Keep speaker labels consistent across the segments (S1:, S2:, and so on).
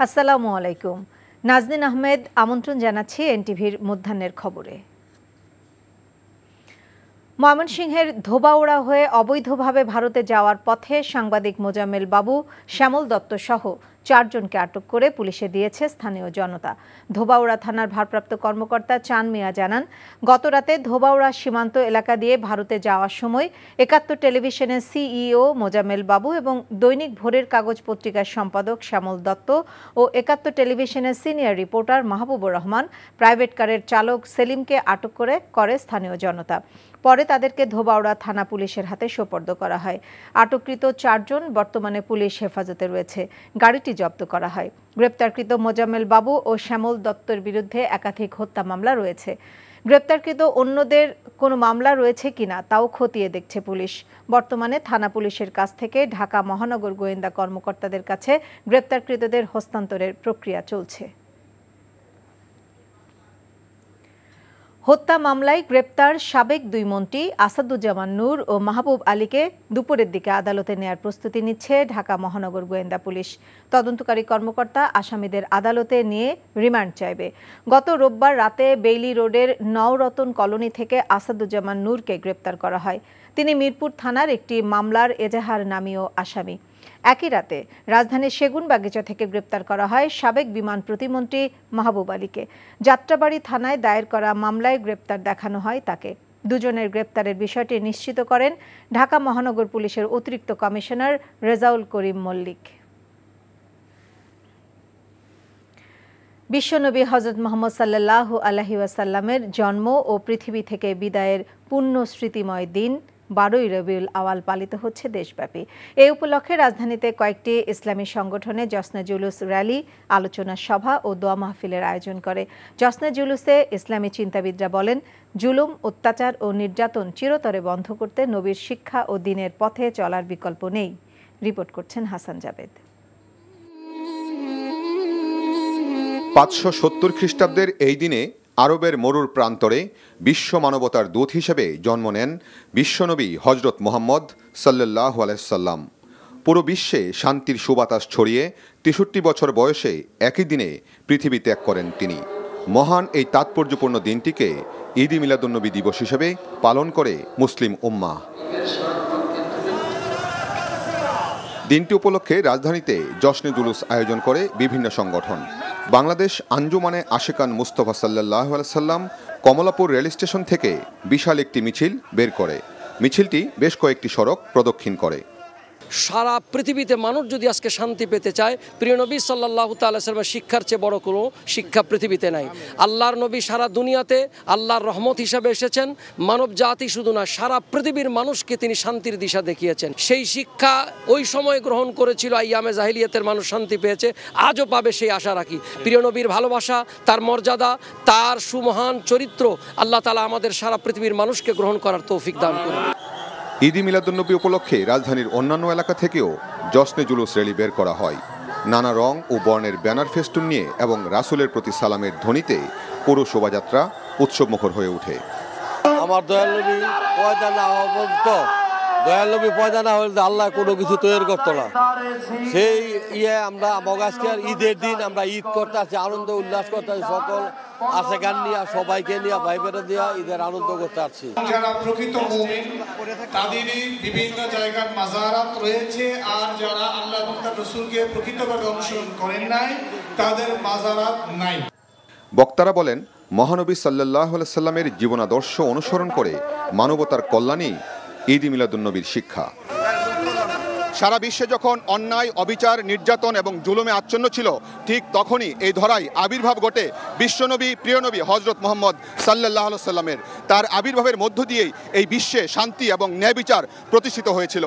S1: আসসালামু আলাইকুম। নাজনীন আহমেদ আমন্ত্রণ জানাচ্ছি এনটিভির মধ্যাহ্নের খবরে। ময়মনসিংহের ধোবাউড়া হয়ে অবৈধভাবে ভারতে যাওয়ার পথে সাংবাদিক মোজাম্মেল বাবু, শ্যামল দত্ত সহ 4 জনকে আটক করে পুলিশে দিয়েছে স্থানীয় জনতা। ধোবাউড়া থানার ভারপ্রাপ্ত কর্মকর্তা চান মিয়া জানান, গতরাতে ধোবাউড়া সীমান্ত এলাকা দিয়ে ভারতে যাওয়ার সময় ৭১ টেলিভিশনের সিইও মোজাম্মেল বাবু এবং দৈনিক ভোরের কাগজ পত্রিকার সম্পাদক শ্যামল দত্ত ও ৭১ টেলিভিশনের senior reporter Mahbubur Rahman, private কারের চালক সেলিমকে আটক করে স্থানীয় জনতা। পরে তাদেরকে ধোবাউড়া থানা পুলিশের হাতে সোপর্দ করা হয়। আটককৃত 4 জন বর্তমানে পুলিশ হেফাজতে রয়েছে। গাড়িটি জব্দ করা হয়। গ্রেপ্তারকৃত মোজাম্মেল বাবু ও শ্যামল দত্তের বিরুদ্ধে একাধিক হত্যা মামলা রয়েছে। গ্রেপ্তারকৃত অন্যদের কোনো মামলা রয়েছে কিনা তাও খতিয়ে দেখছে পুলিশ। বর্তমানে থানা পুলিশের কাছ থেকে ঢাকা মহানগর গোয়েন্দা কর্মকর্তাদের কাছে গ্রেপ্তারকৃতদের হস্তান্তরের প্রক্রিয়া চলছে। হত্যা মামলায় গ্রেপ্তার সাবেক 2 মন্ত্রী আসাদুজ্জামান নূর ও মাহবুব আলীকে দুপুরের দিকে আদালতে নেয়ার প্রস্তুতি নিচ্ছে ঢাকা মহানগর গোয়েন্দা পুলিশ। তদন্তকারী কর্মকর্তা আসামিদের আদালতে নিয়ে রিমান্ড চাইবে। গত রোববার রাতে বেইলি রোডের নওরতন কলোনি থেকে আসাদুজ্জামান নূরকে গ্রেপ্তার করা হয়। তিনি মিরপুর থানার একটি মামলার এজাহার নামীয় আসামি। একই রাতে রাজধানীর সেগুনবাগিচা থেকে গ্রেপ্তার করা হয় সাবেক বিমান প্রতিমন্ত্রী মাহবুব আলীকে। যাত্রাবাড়ি থানায় দায়ের করা মামলায় গ্রেপ্তার দেখানো হয় তাকে। দুজনের গ্রেপ্তারের বিষয়টি নিশ্চিত করেন ঢাকা মহানগর পুলিশের অতিরিক্ত কমিশনার রেজাউল করিম মল্লিক। বিশ্বনবী হযরত মুহাম্মদ সাল্লাল্লাহু আলাইহি ওয়াসাল্লামের জন্ম ও পৃথিবী থেকে বিদায়ের পুণ্য স্মৃতিময় দিন 12ই রবিউল আওয়াল পালিত হচ্ছে দেশব্যাপী। এই উপলক্ষে রাজধানীতে কয়েকটি ইসলামী সংগঠনে জশ্নে জুলুস র্যালি, আলোচনা সভা ও দোয়া মাহফিলের আয়োজন করে। জশ্নে জুলুসে ইসলামী চিন্তাবিদরা বলেন, জুলুম, অত্যাচার ও নির্যাতন চিরতরে বন্ধ করতে নবীর শিক্ষা ও দ্বীনের পথে চলার বিকল্প নেই। রিপোর্ট করছেন হাসান জাবেদ।
S2: 570 খ্রিস্টাব্দের এই দিনে আরবের মরুর প্রান্তরে বিশ্ব মানবতার দূত হিসেবে জন্ম নেন বিশ্বনবী হজরত মুহাম্মদ সাল্লাল্লাহু আলাইহি সাল্লাম। পুরো বিশ্বে শান্তির সুবাতাস ছড়িয়ে 63 বছর বয়সে একই দিনে পৃথিবী ত্যাগ করেন তিনি। মহান এই তাৎপর্যপূর্ণ দিনটিকে ঈদ-ই মিলাদুন্নবী দিবস হিসেবে পালন করে মুসলিম উম্মাহ। দিনটি উপলক্ষে রাজধানীতে জশ্নে জুলুস আয়োজন করে বিভিন্ন সংগঠন। বাংলাদেশ আঞ্জুমানে আশেকান মুস্তফা সাল্লাল্লাহু আলাইহি সাল্লাম কমলাপুর রেল স্টেশন থেকে বিশাল একটি মিছিল বের করে। মিছিলটি বেশ কয়েকটি সড়ক প্রদক্ষিণ করে।
S3: সারা পৃথিবীতে মানুষ যদি আজকে শান্তি পেতে চায়, প্রিয় নবী সাল্লাল্লাহু তাআলা সাল্লামের শিক্ষার চেয়ে বড় কোনো শিক্ষা পৃথিবীতে নাই। আল্লাহর নবী সারা দুনিয়াতে আল্লাহর রহমত হিসাবে এসেছেন। মানব জাতি শুধু না, সারা পৃথিবীর মানুষকে তিনি শান্তির দিশা দেখিয়েছেন। সেই শিক্ষা ওই সময় গ্রহণ করেছিল আইয়ামে জাহিলিয়াতের মানুষ, শান্তি পেয়েছে, আজও পাবে সেই আশা রাখি। প্রিয় নবীর ভালোবাসা, তার মর্যাদা, তার সুমহান চরিত্র আল্লাহ তাআলা আমাদের সারা পৃথিবীর মানুষকে গ্রহণ করার তৌফিক দান করুন।
S2: ঈদ-ই মিলাদুন্নবী উপলক্ষে রাজধানীর অন্যান্য এলাকা থেকেও জশ্নে জুলুস র্যালি বের করা হয়। নানা রং ও বর্ণের ব্যানার ফেস্টুন নিয়ে এবং রাসূলের প্রতি সালামের ধ্বনিতে পুরো শোভাযাত্রা উৎসবমুখর হয়ে ওঠে।
S4: আমার দয়াল নবী পয়দা না হওয়া পর্যন্ত, দয়াল নবী পয়দা না হলে আল্লাহ কোনো কিছু তৈরি করতো না। সেই আমরা আজকের ঈদের দিন আমরা ঈদ করতে আছি, আনন্দ উল্লাস করতে আছি, সকল আছে গান নিয়ে সবাইকে নিয়ে ভাই বোনেরা দিয়ে ঈদের আনন্দ করতে আসছি।
S5: যারা প্রকৃত মুমিন তাদেরই বিভিন্ন জায়গার মাজারাত রয়েছে, আর যারা আল্লাহ এবং তার রাসূলকে প্রকৃতভাবে অনুসরণ করেন নাই তাদের মাজারাত নাই।
S2: বক্তারা বলেন, মহানবী সাল্লাল্লাহু আলাইহি সাল্লামের জীবনাদর্শ অনুসরণ করে মানবতার কল্যাণই ঈদ-ই মিলাদুন্নবীর শিক্ষা। সারা বিশ্বে যখন অন্যায়, অবিচার, নির্যাতন এবং জুলুমে আচ্ছন্ন ছিল, ঠিক তখনই এই ধরায় আবির্ভাব ঘটে বিশ্বনবী, প্রিয়নবী হজরত মুহাম্মদ সাল্লাল্লাহু আলাইহি সাল্লামের। তার আবির্ভাবের মধ্য দিয়েই এই বিশ্বে শান্তি এবং ন্যায় বিচার প্রতিষ্ঠিত হয়েছিল।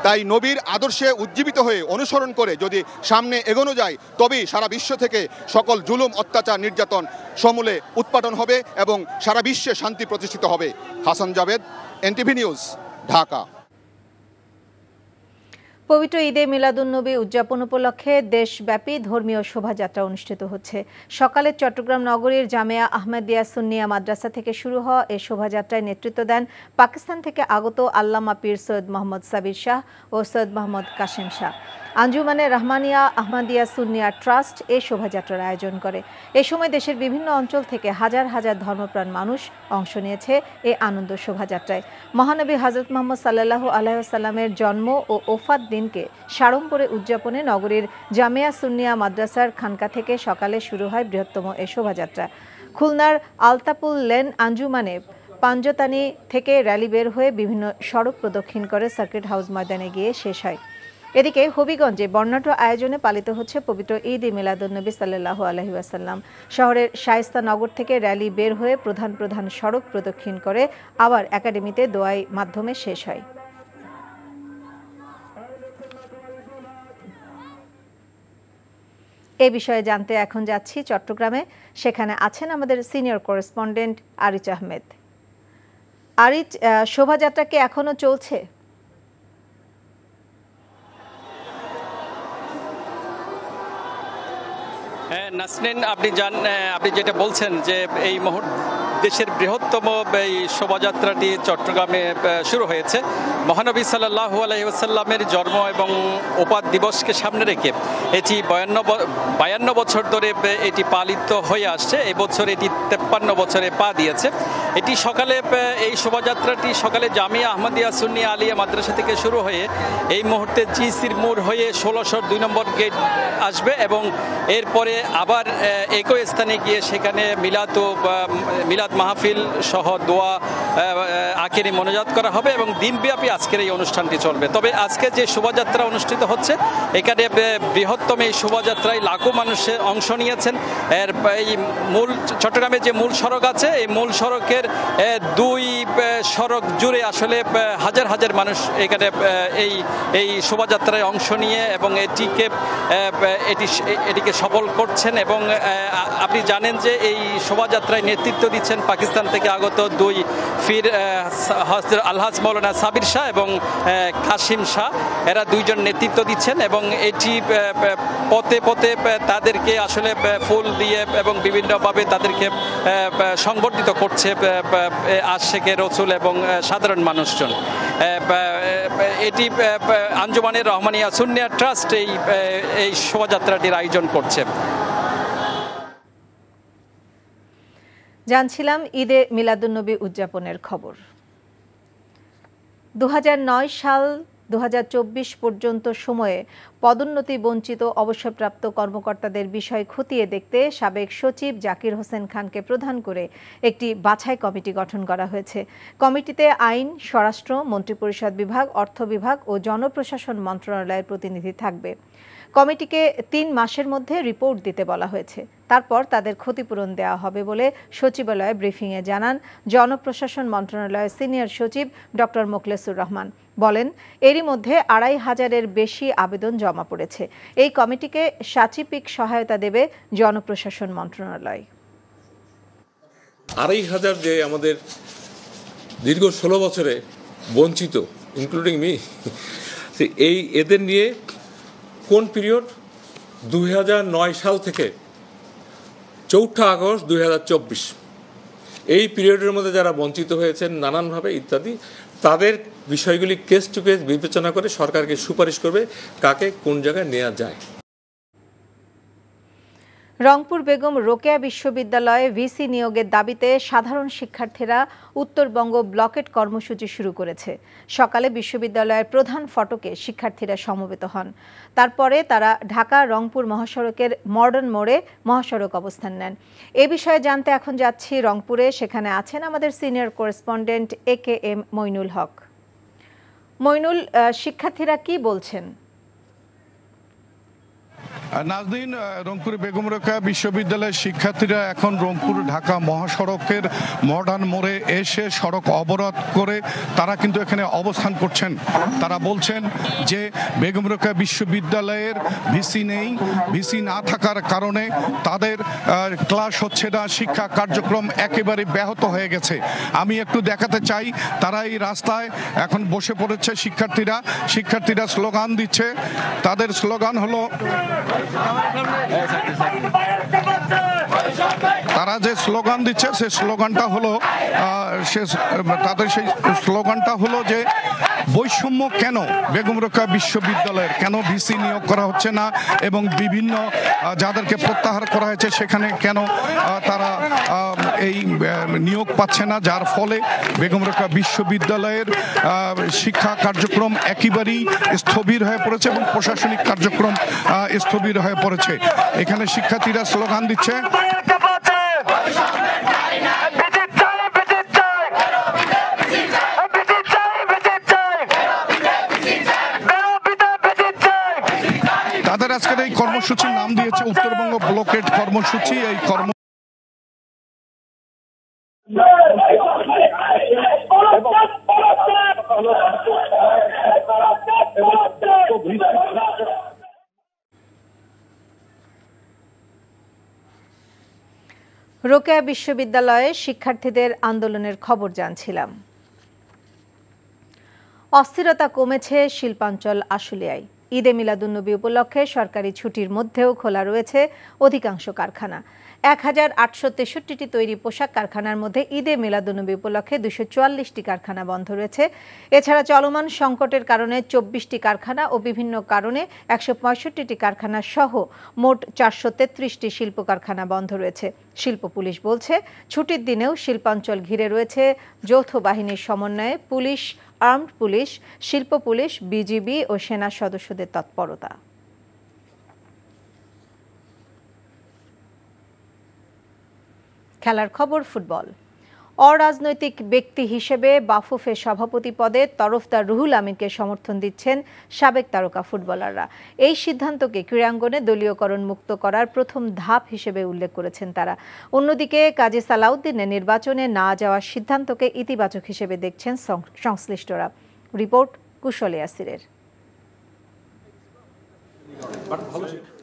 S2: তাই নবীর আদর্শে উজ্জীবিত হয়ে অনুসরণ করে যদি সামনে এগোনো যায়, তবেই সারা বিশ্ব থেকে সকল জুলুম, অত্যাচার, নির্যাতন সমূলে উৎপাটন হবে এবং সারা বিশ্বে শান্তি প্রতিষ্ঠিত হবে। Hasan Jabed, NTV news, Dhaka.
S1: পবিত্র ঈদে মিলাদুন্নবী উদযাপন উপলক্ষে দেশব্যাপী ধর্মীয় শোভাযাত্রা অনুষ্ঠিত হচ্ছে। সকালে চট্টগ্রাম নগরীর জামিয়া আহমেদিয়া সুন্নিয়া মাদ্রাসা থেকে শুরু হওয়া এই শোভাযাত্রায় নেতৃত্ব দেন পাকিস্তান থেকে আগত আল্লামা পীর সৈয়দ মোহাম্মদ সাবির শাহ ও সৈয়দ মোহাম্মদ কাশেম শাহ। আঞ্জুমানে রহমানিয়া আহমদিয়া সুন্নিয়া ট্রাস্ট এই শোভাযাত্রার আয়োজন করে। এ সময় দেশের বিভিন্ন অঞ্চল থেকে হাজার হাজার ধর্মপ্রাণ মানুষ অংশ নিয়েছে এই আনন্দ শোভাযাত্রায়। মহানবী হযরত মুহাম্মদ সাল্লাল্লাহু আলাইহি ওয়াসাল্লামের জন্ম ও ওফাত দিনকে সাড়ম্বরে উদযাপনে নগরীর জামিয়া সুন্নিয়া মাদ্রাসার খানকা থেকে সকালে শুরু হয় বৃহত্তম এই শোভাযাত্রা। খুলনার আলতাপুল লেন আঞ্জুমানে পাঞ্জতানি থেকে র্যালি বের হয়ে বিভিন্ন সড়ক প্রদক্ষিণ করে সার্কিট হাউস ময়দানে গিয়ে শেষ হয়। এদিকে হবিগঞ্জে বর্ণাঢ্য আয়োজনে পালিত হচ্ছে পবিত্র ঈদ মিলাদুন্নবী সাল্লাল্লাহু আলাইহি ওয়াসাল্লাম। শহরের শায়েস্তা নগর থেকে র্যালি বের হয়ে প্রধান প্রধান সড়ক প্রদক্ষিণ করে আবার একাডেমিতে দোয়াই মাধ্যমে শেষ হয়। এ বিষয়ে জানতে এখন যাচ্ছি চট্টগ্রামে। সেখানে আছেন আমাদের সিনিয়র করেসপন্ডেন্ট আরিচ আহমেদ। আরিচ, শোভাযাত্রা কি এখনো চলছে?
S6: নাসরিন, আপনি যেটা বলছেন যে এই দেশের বৃহত্তম এই শোভাযাত্রাটি চট্টগ্রামে শুরু হয়েছে। মহানবী সাল্লাল্লাহু আলাইহি ওয়াসাল্লামের জন্ম এবং ওফাত দিবসকে সামনে রেখে এটি 52 বছর ধরে এটি পালিত হয়ে আসছে। এই বছর এটি 53 বছরে পা দিয়েছে। এটি এই শোভাযাত্রাটি সকালে জামিয়া আহমদিয়া সুন্নিয়া আলিয়া মাদ্রাসা থেকে শুরু হয়ে এই মুহূর্তে জিসির মোড় হয়ে 1602 নম্বর গেট আসবে এবং এরপরে আবার একই স্থানে গিয়ে সেখানে মিলাদ মাহফিল সহ দোয়া আখেরি মোনাজাত করা হবে এবং দিনব্যাপী আজকের এই অনুষ্ঠানটি চলবে। তবে আজকে যে শোভাযাত্রা অনুষ্ঠিত হচ্ছে, এখানে বৃহত্তম এই শোভাযাত্রায় লাখো মানুষ অংশ নিয়েছেন। এই চট্টগ্রামে যে মূল সড়ক আছে, এই মূল সড়কের দুই সড়ক জুড়ে আসলে হাজার হাজার মানুষ এখানে এই শোভাযাত্রায় অংশ নিয়ে এবং এটিকে সফল করছেন। এবং আপনি জানেন যে এই শোভাযাত্রায় নেতৃত্ব দিচ্ছেন পাকিস্তান থেকে আগত দুই ফির আলহাজ মাওলানা সাবির শাহ এবং কাশিম শাহ। এরা দুইজন নেতৃত্ব দিচ্ছেন এবং এটি পথে পথে তাদেরকে আসলে ফুল দিয়ে এবং বিভিন্নভাবে তাদেরকে সংবর্ধিত করছে আশিকে রসুল এবং সাধারণ মানুষজন। এটি আঞ্জুমানের রহমানিয়া সুন্নিয়া ট্রাস্ট এই শোভাযাত্রাটির আয়োজন করছে।
S1: জানছিলাম ঈদে মিলাদুন্নবী উদযাপনের খবর। 2009 সাল 2024 পর্যন্ত সময়ে পদোন্নতি বঞ্চিত অবসরপ্রাপ্ত কর্মকর্তাদের বিষয় খতিয়ে দেখতে সাবেক সচিব জাকির হোসেন খানকে প্রধান করে একটি বাছাই কমিটি গঠন করা হয়েছে। কমিটিতে আইন, স্বরাষ্ট্র, মন্ত্রিপরিষদ বিভাগ, অর্থ বিভাগ ও জনপ্রশাসন মন্ত্রণালয়ের প্রতিনিধি থাকবে। কমিটিকে 3 মাসের মধ্যে রিপোর্ট দিতে বলা হয়েছে। তারপর তাদের ক্ষতিপূরণ দেওয়া হবে বলে সচিবালয়ে ব্রিফিংয়ে জানান জনপ্রশাসন মন্ত্রণালয়ের সিনিয়র সচিব ডক্টর মোখলেসুর রহমান। বলেন, এরই মধ্যে 2500-এর বেশি আবেদন জমা পড়েছে। এই কমিটিকে সাচিপিক সহায়তা দেবে জনপ্রশাসন মন্ত্রণালয়।
S7: 2500 যে আমাদের দীর্ঘ 16 বছরে বঞ্চিত, ইনক্লুডিং মি, এদের নিয়ে কোন পিরিয়ড 2009 সাল থেকে 4 আগস্ট 2024 এই পিরিয়ডের মধ্যে যারা বঞ্চিত হয়েছেন নানানভাবে ইত্যাদি, তাদের বিষয়গুলি কেস টু কেস বিবেচনা করে সরকারকে সুপারিশ করবে কাকে কোন জায়গায় নেওয়া যায়।
S1: রংপুর বেগম রোকেয়া বিশ্ববিদ্যালয়ে ভিসি নিয়োগের দাবিতে সাধারণ শিক্ষার্থীরা উত্তরবঙ্গ ব্লকেট কর্মসূচি শুরু করেছে। সকালে বিশ্ববিদ্যালয়ের প্রধান ফটকে শিক্ষার্থীরা সমবেত হন। তারপরে তারা ঢাকা রংপুর মহাসড়কের মডার্ন মোড়ে মহাসড়ক অবস্থান নেন। এ বিষয়ে জানতে এখন যাচ্ছি রংপুরে। সেখানে আছেন আমাদের senior correspondent AKM Moinul Haque. Moinul, শিক্ষার্থীরা কি বলছেন?
S5: নাজনীন, রংপুর বেগম রোকেয়া বিশ্ববিদ্যালয়ের শিক্ষার্থীরা এখন রংপুর ঢাকা মহাসড়কের মডার্ন মোড়ে এসে সড়ক অবরোধ করে তারা কিন্তু এখানে অবস্থান করছেন। তারা বলছেন যে বেগম রোকেয়া বিশ্ববিদ্যালয়ের ভিসি নেই, ভিসি না থাকার কারণে তাদের ক্লাস হচ্ছে না, শিক্ষা কার্যক্রম একেবারে ব্যাহত হয়ে গেছে। আমি একটু দেখাতে চাই, তারা এই রাস্তায় এখন বসে পড়েছে শিক্ষার্থীরা স্লোগান দিচ্ছে। তাদের স্লোগান হলো, তারা যে স্লোগান দিচ্ছে সেই স্লোগানটা হলো যে বৈষম্য কেন বেগম রোকেয়া বিশ্ববিদ্যালয়ের, কেন ভিসি নিয়োগ করা হচ্ছে না এবং বিভিন্ন যাদেরকে প্রত্যাহার করা হয়েছে সেখানে কেন তারা এই নিয়োগ পাচ্ছে না, যার ফলে বেগম রোকেয়া বিশ্ববিদ্যালয়ের শিক্ষা কার্যক্রম একেবারেই স্থবির হয়ে পড়েছে এবং প্রশাসনিক কার্যক্রম স্থবির হয়ে পড়েছে। এখানে শিক্ষার্থীরা স্লোগান দিচ্ছে, তাদের আজকের এই কর্মসূচির নাম দিয়েছে উত্তরবঙ্গ ব্লকেট কর্মসূচি। এই
S1: রোকেয়া বিশ্ববিদ্যালয়ে শিক্ষার্থীদের আন্দোলনের খবর জানছিলাম। অস্থিরতা কমেছে শিল্পাঞ্চল আশুলিয়ায়। ঈদে মিলাদুন্নবী উপলক্ষে সরকারি ছুটির মধ্যেও খোলা রয়েছে অধিকাংশ কারখানা। 1863টি তৈরি পোশাক কারখানার মধ্যে ঈদে মিলাদুন্নবী উপলক্ষে 244টি কারখানা বন্ধ রয়েছে। এছাড়া চলমান সংকটের কারণে 24টি কারখানা ও বিভিন্ন কারণে 165টি কারখানা সহ মোট 433টি শিল্প কারখানা বন্ধ রয়েছে। শিল্প পুলিশ বলছে, ছুটির দিনেও শিল্পাঞ্চল ঘিরে রয়েছে যৌথ বাহিনীর সমন্বয়ে পুলিশ, আর্মড পুলিশ, শিল্প পুলিশ, বিজিবি ও সেনা সদস্যদের তৎপরতা। খেলার খবর, ফুটবল। অরাজনৈতিক ব্যক্তি হিসেবে বাফুফে সভাপতি পদে তরফদার রুহুল আমিনকে সমর্থন দিচ্ছেন সাবেক তারকা ফুটবলাররা। এই সিদ্ধান্তকে ক্রীড়াঙ্গনে দলীয়করণ মুক্ত করার প্রথম ধাপ হিসেবে উল্লেখ করেছেন তারা। অন্যদিকে কাজী সালাউদ্দিনের নির্বাচনে না যাওয়ার সিদ্ধান্তকে ইতিবাচক হিসেবে দেখছেন সংশ্লিষ্টরা। রিপোর্ট কুশল ইয়াসিরের।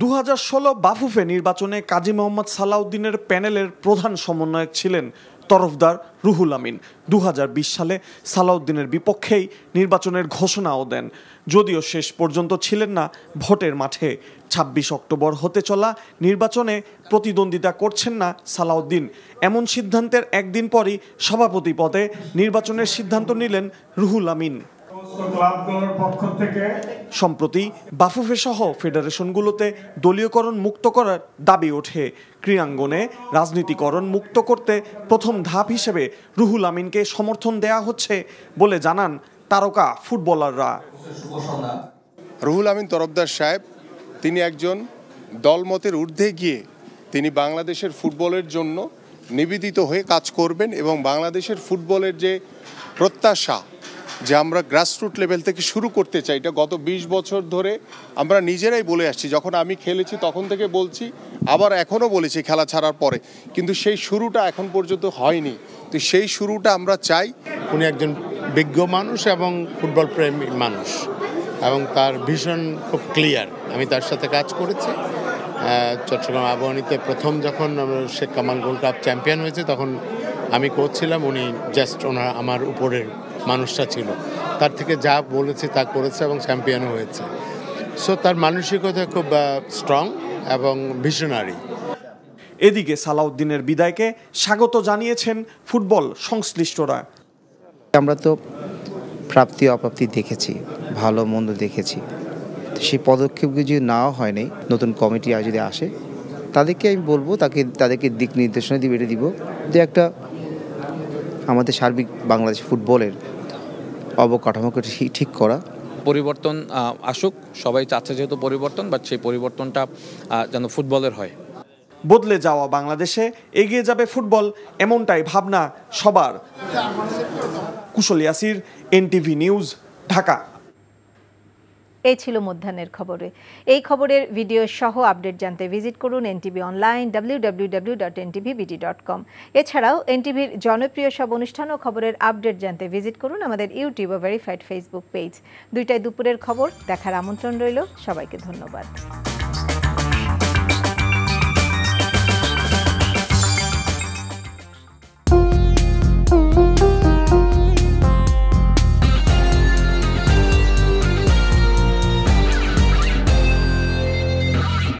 S8: 2016 বাফুফে নির্বাচনে কাজী মোহাম্মদ সালাউদ্দিনের প্যানেলের প্রধান সমন্বয়ক ছিলেন তরফদার রুহুল আমিন। 2020 সালে সালাউদ্দিনের বিপক্ষেই নির্বাচনের ঘোষণাও দেন, যদিও শেষ পর্যন্ত ছিলেন না ভোটের মাঠে। 26 অক্টোবর হতে চলা নির্বাচনে প্রতিদ্বন্দ্বিতা করছেন না সালাউদ্দিন। এমন সিদ্ধান্তের একদিন পরই সভাপতি পদে নির্বাচনের সিদ্ধান্ত নিলেন রুহুল আমিন। সম্প্রতি বাফুফে সহ ফেডারেশনগুলোতে দলীয়করণ মুক্ত করার দাবি ওঠে। ক্রীড়াঙ্গনে রাজনীতিকরণ মুক্ত করতে প্রথম ধাপ হিসেবে রুহুল আমিনকে সমর্থন দেয়া হচ্ছে বলে জানান তারকা ফুটবলাররা।
S9: রুহুল আমিন তরফদার সাহেব, তিনি একজন দলমতের ঊর্ধ্বে গিয়ে তিনি বাংলাদেশের ফুটবলের জন্য নিবেদিত হয়ে কাজ করবেন এবং বাংলাদেশের ফুটবলের যে প্রত্যাশা যে আমরা গ্রাসরুট লেভেল থেকে শুরু করতে চাই, এটা গত 20 বছর ধরে আমরা নিজেরাই বলে আসছি। যখন আমি খেলেছি তখন থেকে বলছি, আবার এখনও বলেছি খেলা ছাড়ার পরে, কিন্তু সেই শুরুটা এখন পর্যন্ত হয়নি। তো সেই শুরুটা আমরা চাই।
S10: উনি একজন বিজ্ঞ মানুষ এবং ফুটবল প্রেমী মানুষ এবং তার ভিশন খুব ক্লিয়ার। আমি তার সাথে কাজ করেছি চট্টগ্রাম আবাহনীতে। প্রথম যখন Sheikh Kamal gold cup champion হয়েছে তখন আমি কোচ ছিলাম, উনি জাস্ট আমার উপরের মানুষটা ছিল। তার থেকে যা বলেছে তা করেছে এবং চ্যাম্পিয়নও হয়েছে। সো তার মানসিকতা খুব স্ট্রং এবং ভিশনারি।
S8: এদিকে সালাউদ্দিনের বিদায়কে স্বাগত জানিয়েছেন ফুটবল সংশ্লিষ্টরা।
S11: আমরা তো প্রাপ্তি অপ্রাপ্তি দেখেছি, ভালো মন্দ দেখেছি। সেই পদক্ষেপগুলো যদি নেওয়া হয়নি, নতুন কমিটি আর যদি আসে তাদেরকে আমি বলবো, তাদেরকে দিক নির্দেশনা দিব, এটা দিব যে একটা আমাদের সার্বিক বাংলাদেশ ফুটবলের অবকাঠামোকে ঠিক করা।
S12: পরিবর্তন আসুক, সবাই চাচ্ছে যেহেতু পরিবর্তন, বাট সেই পরিবর্তনটা যেন ফুটবলের হয়।
S8: বদলে যাওয়া বাংলাদেশে এগিয়ে যাবে ফুটবল, এমনটাই ভাবনা সবার। কুশল ইয়াসির, এনটিভি নিউজ, ঢাকা।
S1: এই ছিল মধ্যাহ্নের খবরে। এই খবরের ভিডিও সহ আপডেট জানতে ভিজিট করুন এনটিভি অনলাইন www.ntvbt.com। এছাড়াও এনটিভির জনপ্রিয় সব অনুষ্ঠান ও খবরের আপডেট জানতে ভিজিট করুন আমাদের ইউটিউব ও ভেরিফাইড ফেসবুক পেজ। 2টায় দুপুরের খবর দেখার আমন্ত্রণ রইল। সবাইকে ধন্যবাদ।